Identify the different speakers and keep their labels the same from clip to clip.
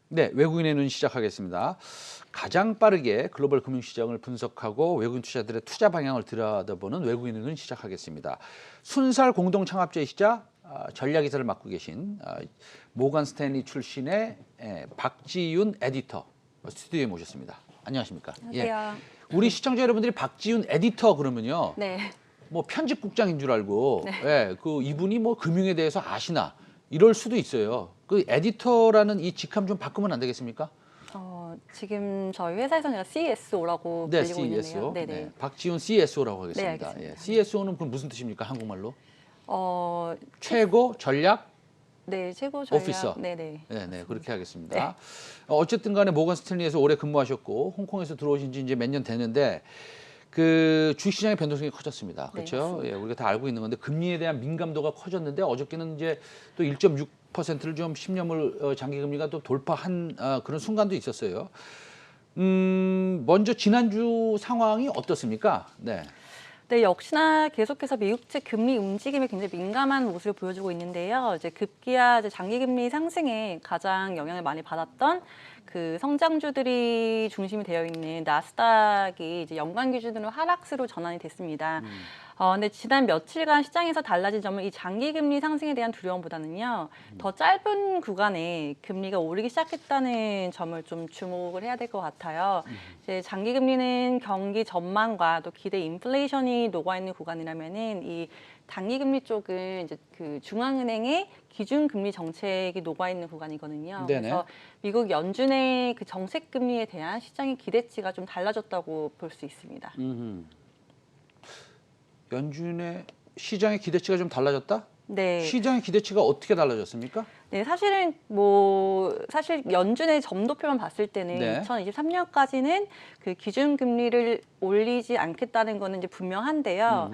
Speaker 1: 네, 외국인의 눈 시작하겠습니다. 가장 빠르게 글로벌 금융시장을 분석하고 외국인 투자들의 투자 방향을 들여다보는 외국인의 눈 시작하겠습니다. 순살 공동 창업자이시자 전략이사를 맡고 계신 모건 스탠리 출신의 박지윤 에디터 스튜디오에 모셨습니다. 안녕하십니까?
Speaker 2: 안녕하세요.
Speaker 1: 예. 우리 시청자 여러분들이 박지윤 에디터 그러면요.
Speaker 2: 네.
Speaker 1: 뭐 편집국장인 줄 알고
Speaker 2: 네.
Speaker 1: 예, 그 이분이 뭐 금융에 대해서 아시나 이럴 수도 있어요. 그 에디터라는 이 직함 좀 바꾸면 안 되겠습니까?
Speaker 2: 지금 저희 회사에서 제가 CSO라고
Speaker 1: 네,
Speaker 2: 불리고 있는데요.
Speaker 1: CSO.
Speaker 2: 네네.
Speaker 1: 네, 박지훈 CSO라고 하겠습니다.
Speaker 2: 네, 알겠습니다.
Speaker 1: 예, CSO는 그럼 무슨 뜻입니까? 한국말로?
Speaker 2: 어,
Speaker 1: 최고 전략
Speaker 2: 네, 최고 전략.
Speaker 1: 오피서.
Speaker 2: 네네.
Speaker 1: 네, 그렇게 하겠습니다. 어쨌든 간에 모건 스탠리에서 오래 근무하셨고 홍콩에서 들어오신 지 이제 몇 년 됐는데 그 주식시장의 변동성이 커졌습니다. 그렇죠?
Speaker 2: 네,
Speaker 1: 예, 우리가 다 알고 있는 건데 금리에 대한 민감도가 커졌는데 어저께는 이제 또 1.6%를 좀 10년물 장기금리가 또 돌파한 그런 순간도 있었어요. 먼저 지난주 상황이 어떻습니까? 네.
Speaker 2: 네, 역시나 계속해서 미국 측 금리 움직임에 굉장히 민감한 모습을 보여주고 있는데요. 이제 급기야 이제 장기금리 상승에 가장 영향을 많이 받았던 그 성장주들이 중심이 되어 있는 나스닥이 이제 연간 기준으로 하락세로 전환이 됐습니다. 근데 지난 며칠간 시장에서 달라진 점은 이 장기금리 상승에 대한 두려움보다는요, 더 짧은 구간에 금리가 오르기 시작했다는 점을 좀 주목을 해야 될 것 같아요. 이제 장기금리는 경기 전망과 또 기대 인플레이션이 녹아있는 구간이라면은 이 단기금리 쪽은 이제 그 중앙은행의 기준금리 정책이 녹아있는 구간이거든요.
Speaker 1: 네네.
Speaker 2: 그래서 미국 연준의 그 정책금리에 대한 시장의 기대치가 좀 달라졌다고 볼 수 있습니다.
Speaker 1: 연준의 시장의 기대치가 좀 달라졌다?
Speaker 2: 네.
Speaker 1: 시장의 기대치가 어떻게 달라졌습니까?
Speaker 2: 네, 사실 연준의 점도표만 봤을 때는
Speaker 1: 네.
Speaker 2: 2023년까지는 그 기준금리를 올리지 않겠다는 거는 이제 분명한데요.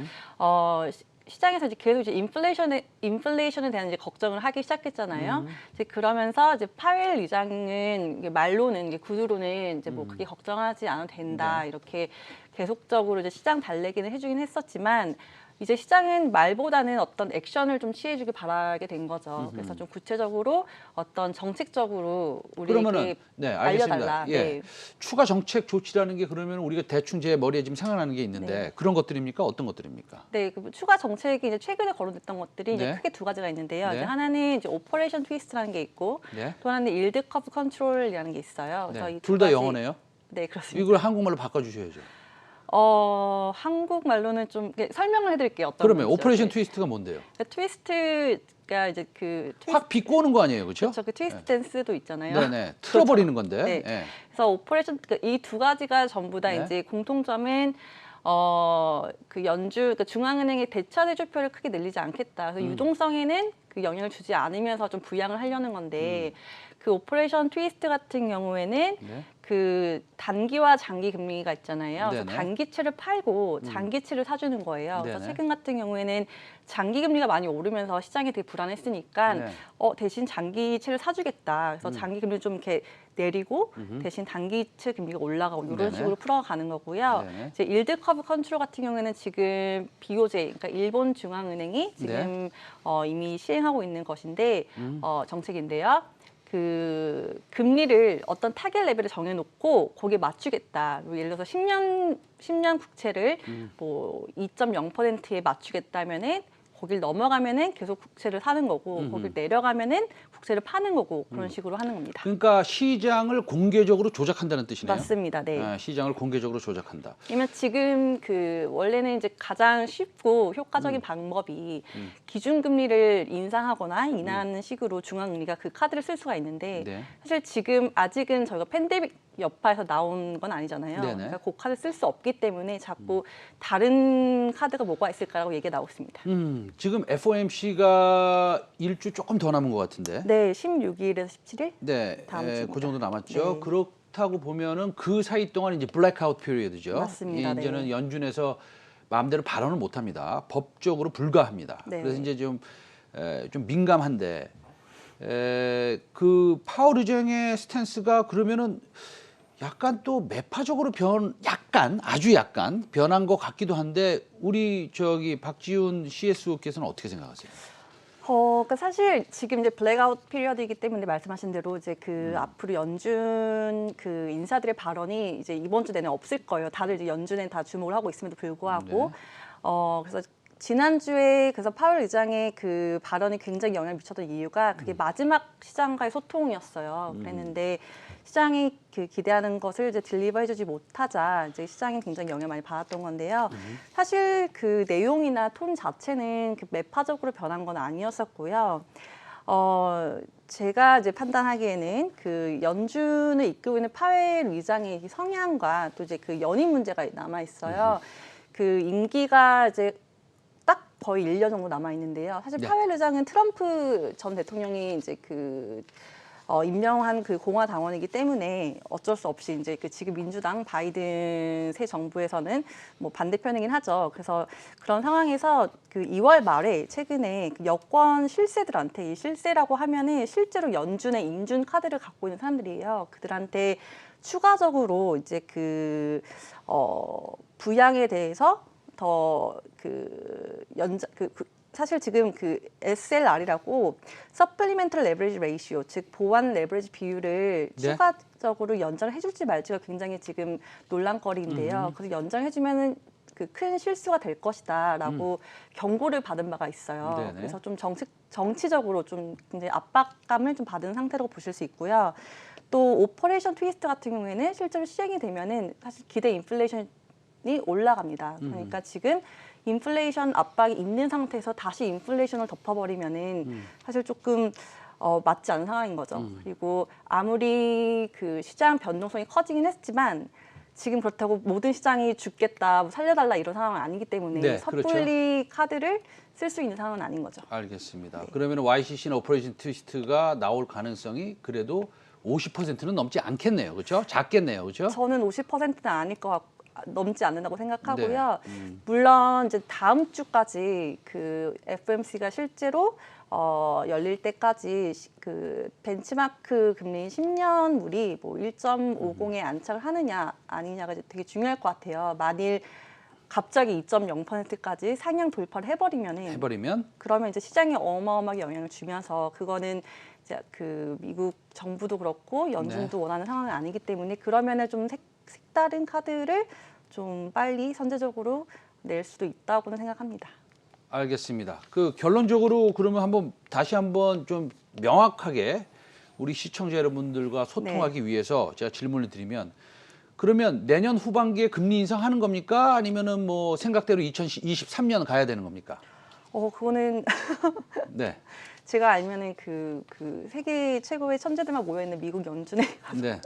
Speaker 2: 시장에서 이제 계속 이제 인플레이션에 대한 이제 걱정을 하기 시작했잖아요. 이제 그러면서 이제 파웰 의장은 이게 말로는 이게 구두로는 이제 뭐 그게 걱정하지 않아도 된다
Speaker 1: 네.
Speaker 2: 이렇게 계속적으로 이제 시장 달래기는 해주긴 했었지만. 이제 시장은 말보다는 어떤 액션을 좀 취해주길 바라게 된 거죠. 그래서 좀 구체적으로 어떤 정책적으로 우리에게
Speaker 1: 그러면은 네, 알겠습니다.
Speaker 2: 알려달라.
Speaker 1: 예.
Speaker 2: 네.
Speaker 1: 추가 정책 조치라는 게 그러면 우리가 대충 제 머리에 지금 생각나는 게 있는데
Speaker 2: 네.
Speaker 1: 그런 것들입니까? 어떤 것들입니까?
Speaker 2: 네, 그 추가 정책이 이제 최근에 거론됐던 것들이
Speaker 1: 네.
Speaker 2: 이제 크게 두 가지가 있는데요.
Speaker 1: 네.
Speaker 2: 이제 하나는 이제 오퍼레이션 트위스트라는 게 있고,
Speaker 1: 네.
Speaker 2: 또 하나는 일드 커브 컨트롤이라는 게 있어요. 그래서
Speaker 1: 네.
Speaker 2: 이
Speaker 1: 둘
Speaker 2: 두
Speaker 1: 다
Speaker 2: 가지-
Speaker 1: 영어네요.
Speaker 2: 네, 그렇습니다.
Speaker 1: 이걸 한국말로 바꿔주셔야죠.
Speaker 2: 한국말로는 좀 설명을 해드릴게요. 어떤
Speaker 1: 그러면
Speaker 2: 건지.
Speaker 1: 오퍼레이션
Speaker 2: 네.
Speaker 1: 트위스트가 뭔데요?
Speaker 2: 그러니까 트위스트가 이제 그
Speaker 1: 확 비꼬는 거 아니에요, 그렇죠?
Speaker 2: 그 트위스트 댄스도 있잖아요.
Speaker 1: 네네. 틀어버리는
Speaker 2: 그렇죠.
Speaker 1: 건데.
Speaker 2: 네.
Speaker 1: 예.
Speaker 2: 그래서 오퍼레이션 이 두 가지가 전부 다
Speaker 1: 네.
Speaker 2: 이제 공통점은 그 중앙은행의 대차 대조표를 크게 늘리지 않겠다. 그래서 유동성에는 그 영향을 주지 않으면서 좀 부양을 하려는 건데 그 오퍼레이션 트위스트 같은 경우에는
Speaker 1: 네.
Speaker 2: 그 단기와 장기 금리가 있잖아요. 그래서
Speaker 1: 네네.
Speaker 2: 단기채를 팔고 장기채를 사주는 거예요. 그래서
Speaker 1: 네네.
Speaker 2: 최근 같은 경우에는 장기 금리가 많이 오르면서 시장이 되게 불안했으니까
Speaker 1: 네.
Speaker 2: 대신 장기채를 사주겠다. 그래서 장기 금리를 좀 이렇게 내리고 대신 단기채 금리가 올라가고 이런
Speaker 1: 네네.
Speaker 2: 식으로 풀어가는 거고요.
Speaker 1: 네네.
Speaker 2: 이제 일드 커브 컨트롤 같은 경우에는 지금 BOJ, 그러니까 일본 중앙은행이 지금 이미 시행하고 있는 것인데 정책인데요. 그 금리를 어떤 타겟 레벨을 정해놓고 거기에 맞추겠다. 예를 들어서 10년 국채를 뭐 2.0%에 맞추겠다면은 거길 넘어가면은 계속 국채를 사는 거고 거길 내려가면은 국채를 파는 거고 그런 식으로 하는 겁니다.
Speaker 1: 그러니까 시장을 공개적으로 조작한다는 뜻이네요.
Speaker 2: 맞습니다. 네.
Speaker 1: 시장을 공개적으로 조작한다.
Speaker 2: 왜냐면 지금 그 원래는 이제 가장 쉽고 효과적인 방법이 기준금리를 인상하거나 인하하는 식으로 중앙은행가 그 카드를 쓸 수가 있는데
Speaker 1: 네.
Speaker 2: 사실 지금 아직은 저희가 팬데믹 여파에서 나온 건 아니잖아요.
Speaker 1: 네네.
Speaker 2: 그러니까 그 카드 쓸 수 없기 때문에 자꾸 다른 카드가 뭐가 있을까라고 얘기가 나오고 있습니다.
Speaker 1: 지금 FOMC가 일주 조금 더 남은 것 같은데.
Speaker 2: 네, 16일에서 17일?
Speaker 1: 네,
Speaker 2: 다음 주입니다.
Speaker 1: 그 정도 남았죠.
Speaker 2: 네.
Speaker 1: 그렇다고 보면은 그 사이 동안 이제 블랙아웃 피리어드죠.
Speaker 2: 맞습니다.
Speaker 1: 이제는
Speaker 2: 네.
Speaker 1: 연준에서 마음대로 발언을 못 합니다. 법적으로 불가합니다.
Speaker 2: 네.
Speaker 1: 그래서 이제 좀 민감한데 그 파월 의장의 스탠스가 그러면은 약간 또 매파적으로 아주 약간 변한 것 같기도 한데 우리 저기 박지훈 CSO께서는 어떻게 생각하세요?
Speaker 2: 그러니까 사실 지금 이제 블랙아웃 피리어드이기 때문에 말씀하신 대로 이제 그 앞으로 연준 그 인사들의 발언이 이제 이번 주 내내 없을 거예요. 다들 이제 연준에 다 주목을 하고 있음에도 불구하고 그래서 지난주에 그래서 파월 의장의 그 발언이 굉장히 영향을 미쳤던 이유가 그게 마지막 시장과의 소통이었어요. 그랬는데 시장이 그 기대하는 것을 이제 딜리버해주지 못하자 이제 시장이 굉장히 영향을 많이 받았던 건데요. 사실 그 내용이나 톤 자체는 그 매파적으로 변한 건 아니었었고요. 제가 이제 판단하기에는 그 연준을 이끌고 있는 파웰 의장의 성향과 또 이제 그 연임 문제가 남아 있어요. 그 임기가 이제 딱 거의 1년 정도 남아 있는데요. 사실
Speaker 1: 네.
Speaker 2: 파웰 의장은 트럼프 전 대통령이 이제 임명한 그 공화 당원이기 때문에 어쩔 수 없이 이제 그 지금 민주당 바이든 새 정부에서는 뭐 반대편이긴 하죠. 그래서 그런 상황에서 그 2월 말에 최근에 그 여권 실세들한테 이 실세라고 하면은 실제로 연준의 인준 카드를 갖고 있는 사람들이에요. 그들한테 추가적으로 이제 부양에 대해서 더 사실 지금 그 SLR이라고 Supplemental Leverage Ratio, 즉 보완 레버리지 비율을
Speaker 1: 네.
Speaker 2: 추가적으로 연장을 해줄지 말지가 굉장히 지금 논란거리인데요. 그래서 연장해주면은 그 큰 실수가 될 것이다라고 경고를 받은 바가 있어요.
Speaker 1: 네네.
Speaker 2: 그래서 좀 정치적으로 좀 굉장히 압박감을 좀 받은 상태라고 보실 수 있고요. 또 오퍼레이션 트위스트 같은 경우에는 실제로 시행이 되면은 사실 기대 인플레이션이 올라갑니다. 그러니까 지금 인플레이션 압박이 있는 상태에서 다시 인플레이션을 덮어버리면은 사실 조금 맞지 않은 상황인 거죠. 그리고 아무리 그 시장 변동성이 커지긴 했지만 지금 그렇다고 모든 시장이 죽겠다, 뭐 살려달라 이런 상황은 아니기 때문에
Speaker 1: 네,
Speaker 2: 섣불리 카드를 쓸 수 있는 상황은 아닌 거죠.
Speaker 1: 알겠습니다. 그러면 YCC나 오퍼레이션 트위스트가 나올 가능성이 그래도 50%는 넘지 않겠네요. 그렇죠? 작겠네요. 그렇죠?
Speaker 2: 저는 50%는 아닐 것 같고 넘지 않는다고 생각하고요.
Speaker 1: 네.
Speaker 2: 물론 이제 다음 주까지 그 FOMC가 실제로 열릴 때까지 그 벤치마크 금리 10년물이 뭐 1.50에 안착을 하느냐 아니냐가 이제 되게 중요할 것 같아요. 만일 갑자기 2.0%까지 상향 돌파를 해버리면 그러면 이제 시장에 어마어마하게 영향을 주면서 그거는 이제 그 미국 정부도 그렇고 연준도 원하는 상황은 아니기 때문에 그러면은 좀 색다른 카드를 좀 빨리 선제적으로 낼 수도 있다고는 생각합니다.
Speaker 1: 알겠습니다. 그 결론적으로 그러면 다시 한번 좀 명확하게 우리 시청자 여러분들과 소통하기 위해서 제가 질문을 드리면 그러면 내년 후반기에 금리 인상하는 겁니까? 아니면은 뭐 생각대로 2023년 가야 되는 겁니까?
Speaker 2: 그거는
Speaker 1: 네.
Speaker 2: 제가 알면은 그 세계 최고의 천재들만 모여 있는 미국 연준에
Speaker 1: 네.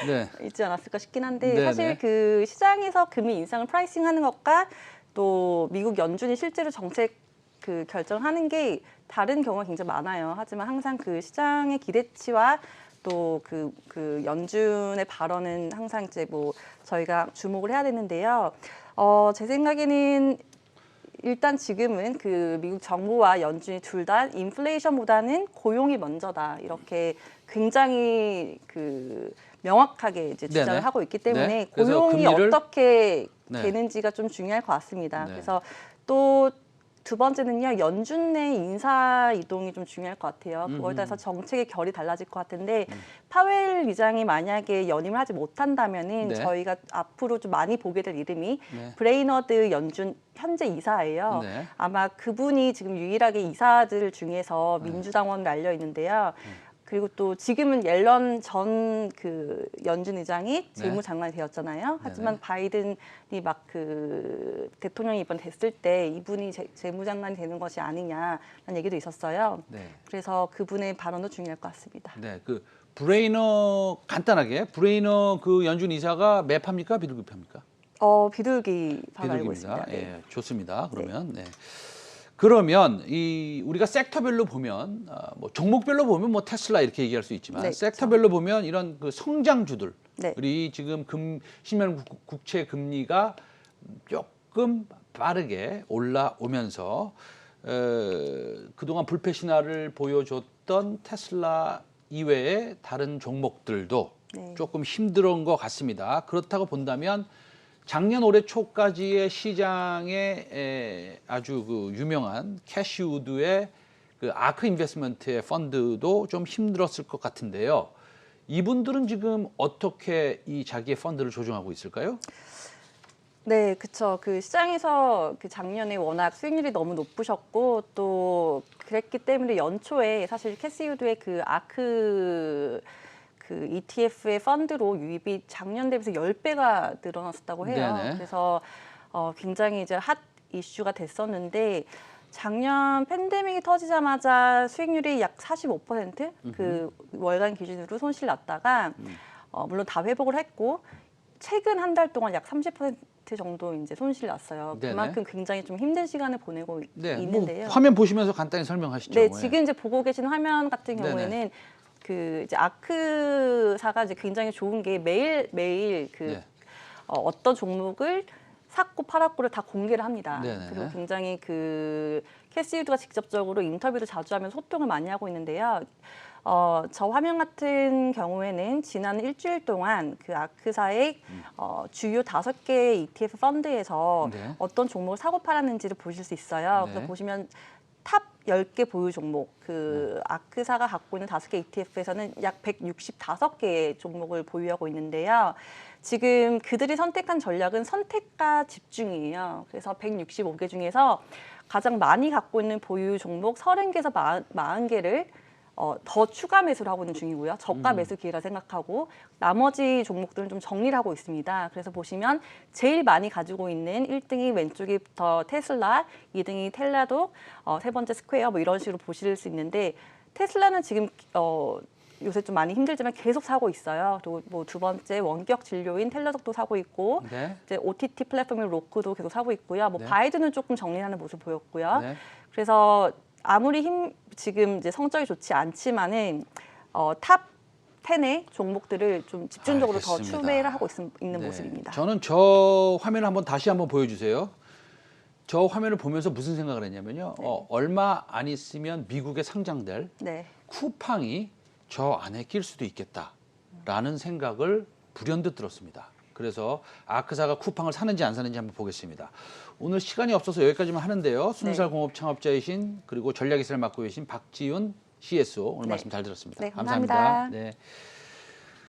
Speaker 1: 네.
Speaker 2: 있지 않았을까 싶긴 한데
Speaker 1: 네네.
Speaker 2: 사실 그 시장에서 금리 인상을 프라이싱하는 것과 또 미국 연준이 실제로 정책 그 결정하는 게 다른 경우가 굉장히 많아요. 하지만 항상 그 시장의 기대치와 또 그 연준의 발언은 항상 이제 뭐 저희가 주목을 해야 되는데요. 제 생각에는 일단 지금은 그 미국 정부와 연준이 둘 다 인플레이션보다는 고용이 먼저다 이렇게 굉장히 그 명확하게 이제 주장을
Speaker 1: 네네.
Speaker 2: 하고 있기 때문에
Speaker 1: 네. 그래서
Speaker 2: 고용이
Speaker 1: 금리를
Speaker 2: 어떻게
Speaker 1: 네.
Speaker 2: 되는지가 좀 중요할 것 같습니다.
Speaker 1: 네.
Speaker 2: 그래서 또 두 번째는요, 연준 내 인사 이동이 좀 중요할 것 같아요. 그거에 따라서 정책의 결이 달라질 것 같은데 파웰 의장이 만약에 연임을 하지 못한다면은
Speaker 1: 네.
Speaker 2: 저희가 앞으로 좀 많이 보게 될 이름이
Speaker 1: 네.
Speaker 2: 브레이너드 연준 현재 이사예요.
Speaker 1: 네.
Speaker 2: 아마 그분이 지금 유일하게 이사들 중에서 민주당원으로 알려 있는데요. 그리고 또 지금은 옐런 전 그 연준 의장이 재무장관이 되었잖아요. 하지만 바이든이 막 그 대통령이 이번 됐을 때 이분이 재무장관이 되는 것이 아니냐라는 얘기도 있었어요.
Speaker 1: 네.
Speaker 2: 그래서 그분의 발언도 중요할 것 같습니다.
Speaker 1: 네. 그 간단하게 브레이너 그 연준 이사가 매파입니까? 비둘기파입니까?
Speaker 2: 비둘기 반 알고
Speaker 1: 비둘기입니다.
Speaker 2: 있습니다. 네.
Speaker 1: 예, 좋습니다. 그러면 그러면 우리가 섹터별로 보면 뭐 종목별로 보면 뭐 테슬라 이렇게 얘기할 수 있지만
Speaker 2: 네,
Speaker 1: 섹터별로 보면 이런 그 성장주들
Speaker 2: 네.
Speaker 1: 우리 지금 10년 국채 금리가 조금 빠르게 올라오면서 그동안 불패 신화를 보여줬던 테슬라 이외의 다른 종목들도
Speaker 2: 네.
Speaker 1: 조금 힘든 것 같습니다. 그렇다고 본다면 작년 올해 초까지의 시장에 아주 그 유명한 캐시우드의 그 아크 인베스트먼트의 펀드도 좀 힘들었을 것 같은데요. 이분들은 지금 어떻게 이 자기의 펀드를 조정하고 있을까요?
Speaker 2: 네, 그쵸. 그 시장에서 그 작년에 워낙 수익률이 너무 높으셨고 또 그랬기 때문에 연초에 사실 캐시우드의 그 아크 그 ETF의 펀드로 유입이 작년 대비해서 10배가 늘어났었다고 해요.
Speaker 1: 네네.
Speaker 2: 그래서 굉장히 이제 핫 이슈가 됐었는데 작년 팬데믹이 터지자마자 수익률이 약 45% 그 월간 기준으로 손실 났다가 물론 다 회복을 했고 최근 한 달 동안 약 30% 정도 이제 손실 났어요.
Speaker 1: 네네.
Speaker 2: 그만큼 굉장히 좀 힘든 시간을 보내고
Speaker 1: 네,
Speaker 2: 있는데요.
Speaker 1: 뭐 화면 보시면서 간단히 설명하시죠.
Speaker 2: 네,
Speaker 1: 예.
Speaker 2: 지금 이제 보고 계신 화면 같은
Speaker 1: 네네.
Speaker 2: 경우에는 그 이제 아크사가 이제 굉장히 좋은 게 매일 그
Speaker 1: 네.
Speaker 2: 어떤 종목을 샀고 팔았고를 다 공개를 합니다.
Speaker 1: 네네.
Speaker 2: 그리고 굉장히 그 캐시우드가 직접적으로 인터뷰를 자주 하면서 소통을 많이 하고 있는데요. 저 화면 같은 경우에는 지난 일주일 동안 그 아크사의 주요 5개의 ETF 펀드에서
Speaker 1: 네.
Speaker 2: 어떤 종목을 사고 팔았는지를 보실 수 있어요.
Speaker 1: 네.
Speaker 2: 그래서 보시면 탑 10개 보유 종목, 그 아크사가 갖고 있는 5개 ETF에서는 약 165개의 종목을 보유하고 있는데요. 지금 그들이 선택한 전략은 선택과 집중이에요. 그래서 165개 중에서 가장 많이 갖고 있는 보유 종목 30개에서 40개를 더 추가 매수를 하고 있는 중이고요. 저가 매수 기회라 생각하고 나머지 종목들은 좀 정리를 하고 있습니다. 그래서 보시면 제일 많이 가지고 있는 1등이 왼쪽부터 테슬라, 2등이 텔라독, 세 번째 스퀘어 뭐 이런 식으로 보실 수 있는데 테슬라는 지금 요새 좀 많이 힘들지만 계속 사고 있어요. 그리고 뭐 두 번째 원격 진료인 텔라독도 사고 있고
Speaker 1: 네.
Speaker 2: 이제 OTT 플랫폼인 로크도 계속 사고 있고요. 뭐
Speaker 1: 네.
Speaker 2: 바이든은 조금 정리하는 모습 보였고요.
Speaker 1: 네.
Speaker 2: 그래서 아무리 지금 이제 성적이 좋지 않지만은 탑 10의 종목들을 좀 집중적으로 더
Speaker 1: 알겠습니다.
Speaker 2: 추매를 하고 있는
Speaker 1: 네.
Speaker 2: 모습입니다.
Speaker 1: 저는 저 화면을 다시 한번 보여주세요. 저 화면을 보면서 무슨 생각을 했냐면요. 얼마 안 있으면 미국에 상장될
Speaker 2: 네.
Speaker 1: 쿠팡이 저 안에 낄 수도 있겠다라는 생각을 불현듯 들었습니다. 그래서 아크사가 쿠팡을 사는지 안 사는지 한번 보겠습니다. 오늘 시간이 없어서 여기까지만 하는데요. 순살공업 창업자이신 그리고 전략이사를 맡고 계신 박지윤 CSO 오늘
Speaker 2: 네.
Speaker 1: 말씀 잘 들었습니다.
Speaker 2: 네, 감사합니다.
Speaker 1: 네.